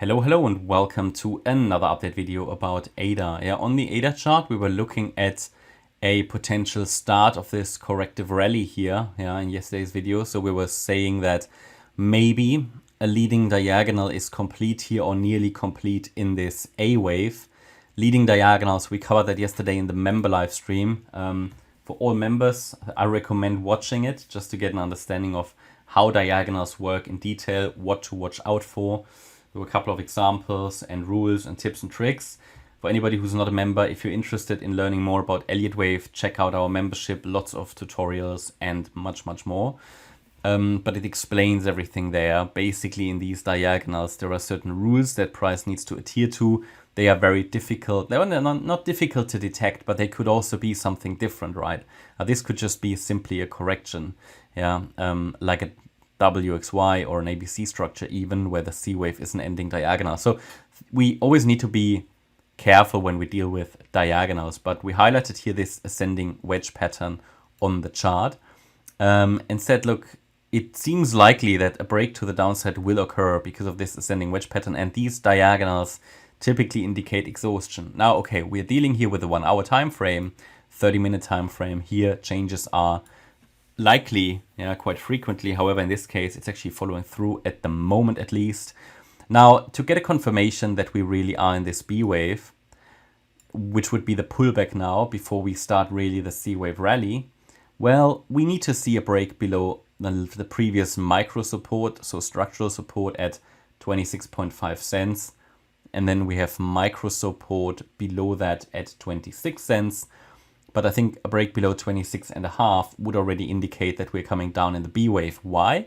Hello and welcome to another update video about ADA. On the ADA chart we were looking at a potential start of this corrective rally here in yesterday's video. So we were saying that maybe a leading diagonal is complete here or nearly complete in this A wave. Leading diagonals, we covered that yesterday in the member live stream. For all members, I recommend watching it just to get an understanding of how diagonals work in detail, what to watch out for. There were a couple of examples and rules and tips and tricks. For anybody who's not a member, if you're interested in learning more about Elliott Wave, check out our membership, lots of tutorials and much more. But it explains everything there. Basically in these diagonals, there are certain rules that price needs to adhere to. They are very difficult. They're not difficult to detect, but they could also be something different, right? This could just be simply a correction, like a WXY or an ABC structure even, where the C wave is an ending diagonal. So we always need to be careful when we deal with diagonals, but we highlighted here this ascending wedge pattern on the chart and said, look, it seems likely that a break to the downside will occur because of this ascending wedge pattern, and these diagonals typically indicate exhaustion. Now, okay, we're dealing here with a 1 hour time frame, 30-minute time frame. Here changes are likely, quite frequently. However, in this case, it's actually following through at the moment at least. Now, to get a confirmation that we really are in this B wave, which would be the pullback now before we start really the C wave rally, well, we need to see a break below the previous micro support, so structural support at 26.5 cents. And then we have micro support below that at 26 cents. But I think a break below 26.5 would already indicate that we're coming down in the B wave. Why?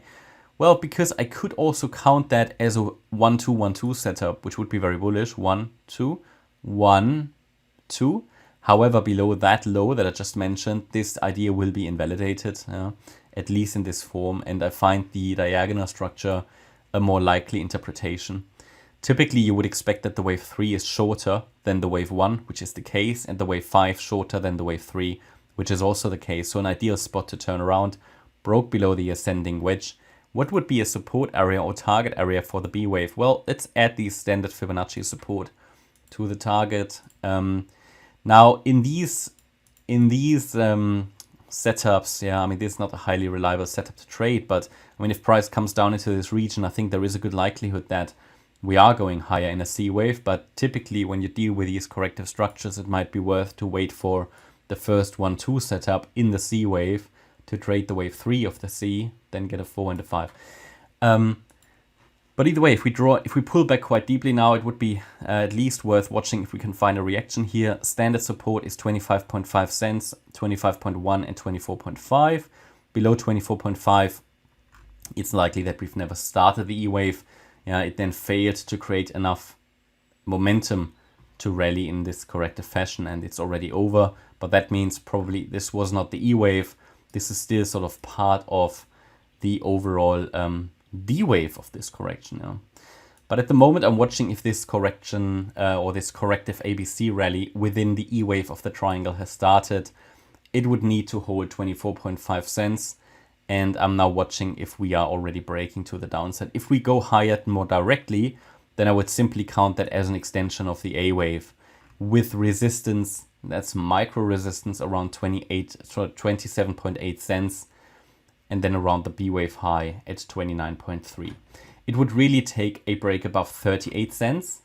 Well, because I could also count that as a 1-2-1-2 setup, which would be very bullish. 1, 2, 1, 2. However, below that low that I just mentioned, this idea will be invalidated, at least in this form. And I find the diagonal structure a more likely interpretation. Typically, you would expect that the wave 3 is shorter than the wave 1, which is the case, and the wave 5 shorter than the wave 3, which is also the case. So an ideal spot to turn around, broke below the ascending wedge. What would be a support area or target area for the B wave? Well, let's add the standard Fibonacci support to the target. Now, in these setups, I mean, this is not a highly reliable setup to trade, but I mean, if price comes down into this region, I think there is a good likelihood that we are going higher in a C wave. But typically when you deal with these corrective structures, it might be worth to wait for the first 1-2 setup in the C wave to trade the wave 3 of the C, then get a 4 and a 5. But either way, if we pull back quite deeply now, it would be at least worth watching if we can find a reaction here. Standard support is 25.5 cents, 25.1 and 24.5. Below 24.5, it's likely that we've never started the E wave. It then failed to create enough momentum to rally in this corrective fashion, and it's already over. But that means probably this was not the E wave. This is still sort of part of the overall D wave of this correction. But at the moment, I'm watching if this correction or this corrective ABC rally within the E wave of the triangle has started. It would need to hold 24.5 cents. And I'm now watching if we are already breaking to the downside. If we go higher more directly, then I would simply count that as an extension of the A wave with resistance. That's micro resistance around 27.8 cents. And then around the B wave high at 29.3. It would really take a break above 38 cents,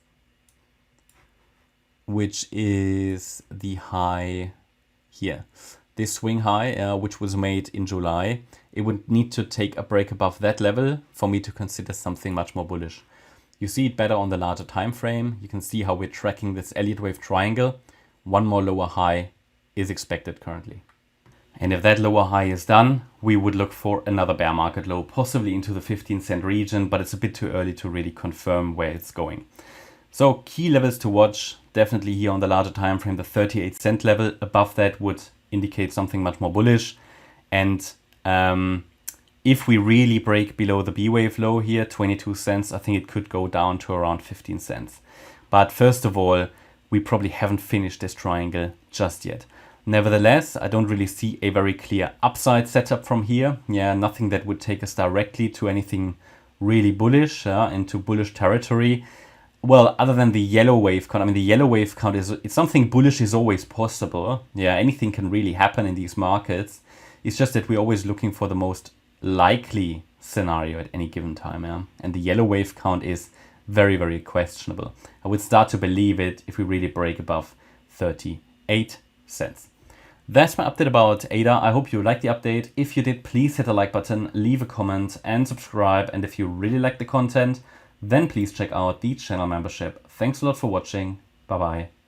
which is the high here. This swing high, which was made in July, it would need to take a break above that level for me to consider something much more bullish. You see it better on the larger time frame. You can see how we're tracking this Elliott wave triangle. One more lower high is expected currently. And if that lower high is done, we would look for another bear market low, possibly into the 15-cent region, but it's a bit too early to really confirm where it's going. So key levels to watch, definitely here on the larger time frame, the 38-cent level. Above that would indicate something much more bullish. And if we really break below the B wave low here, 22 cents, I think it could go down to around 15 cents. But first of all, we probably haven't finished this triangle just yet. Nevertheless, I don't really see a very clear upside setup from here. Nothing that would take us directly to anything really bullish, into bullish territory. well, other than the yellow wave count, I mean, the yellow wave count it's something bullish is always possible. Yeah, anything can really happen in these markets. It's just that we're always looking for the most likely scenario at any given time. Yeah, and the yellow wave count is very, very questionable. I would start to believe it if we really break above 38 cents. That's my update about ADA. I hope you liked the update. If you did, please hit the like button, leave a comment and subscribe. And if you really like the content, then please check out the channel membership. Thanks a lot for watching. Bye bye.